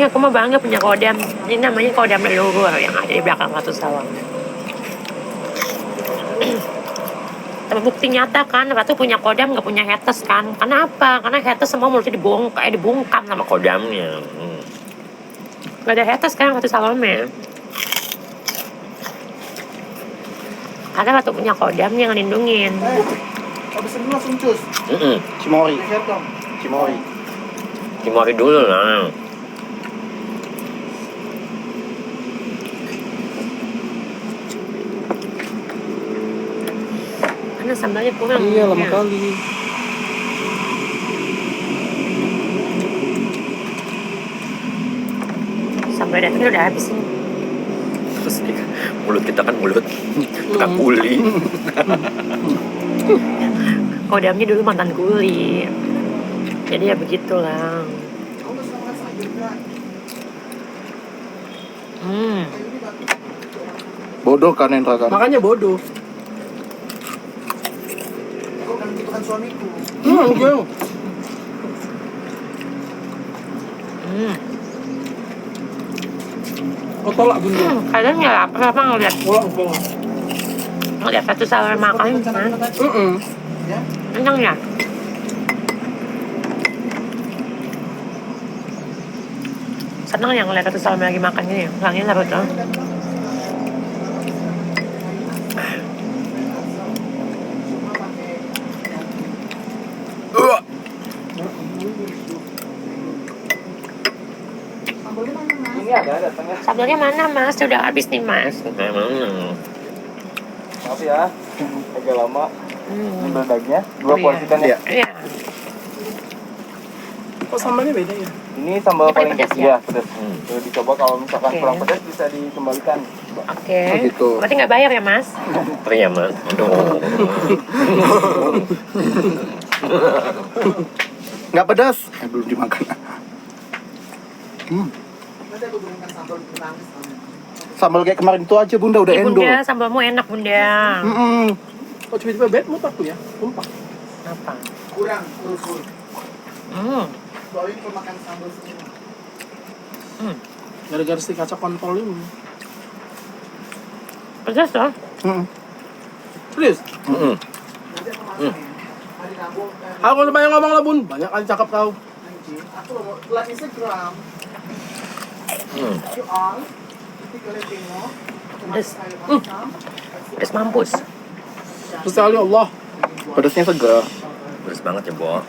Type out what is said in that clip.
Iya, aku mah bangga punya kodam. Ini namanya kodam leluhur yang ada di belakang Ratu Sawang. Terbukti nyata kan, Ratu punya kodam nggak punya haters kan? Kenapa? Karena haters semua mulutnya dibungkam sama kodamnya. Gak ada haters kan Ratu Salome. Karena Ratu punya kodam yang ngelindungin. Habis ini langsung cus. Cimori. Cimori. Cimori dulu lah. Karena sambalnya kurang. Iya, lama kali. Sambal datang udah habis nih. Terus mulut kita kan mulut tukang kuli. Kodamnya dulu mantan kuli. Jadi ya begitulah. Bodoh kan Endra kan? Makanya bodoh. Itu kan suamiku. Gue. Oh, tolak bunda. Kalian nggak lapar apa ngeliat Tolak. Ratu Salome makan? Kenyang ya? Senang ya ngeliat Ratu Salome lagi makan gini. Orangnya lah betul. Ini ada tengah. Sambalnya mana mas? Sudah habis nih mas. Maaf ya, agak lama. Ini beledaknya, dua Oh, iya. porsi kan ya? Iya. Oh, sambalnya beda ya? Ini sambal Ini paling paling pedas ya? pedas. Jadi dicoba kalau misalkan Oke. kurang pedas bisa dikembalikan. Oke. Oh, gitu. Berarti nggak bayar ya mas? Iya mas. Aduh. Nggak pedas? Belum dimakan. Sambal kayak kemarin itu aja bunda udah Iya, endo. bunda, sambalmu enak bunda. Oh, tiba-tiba bed mutak tuh ya? Tumpah. Apa? Kurang, kurus. Soalnya kalau makan sambal semua. Gara-gara si kaca kontol ini. Pedas loh. Serius? Hari Rabu, Aku udah banyak ngomong lah bun, banyak kali cakap kau. aku mau live Instagram. You all, nanti kalian tengok. Pedas. Pedas mampus. Terus kali Allah. Pedasnya segar. Pedas banget ya, Bo.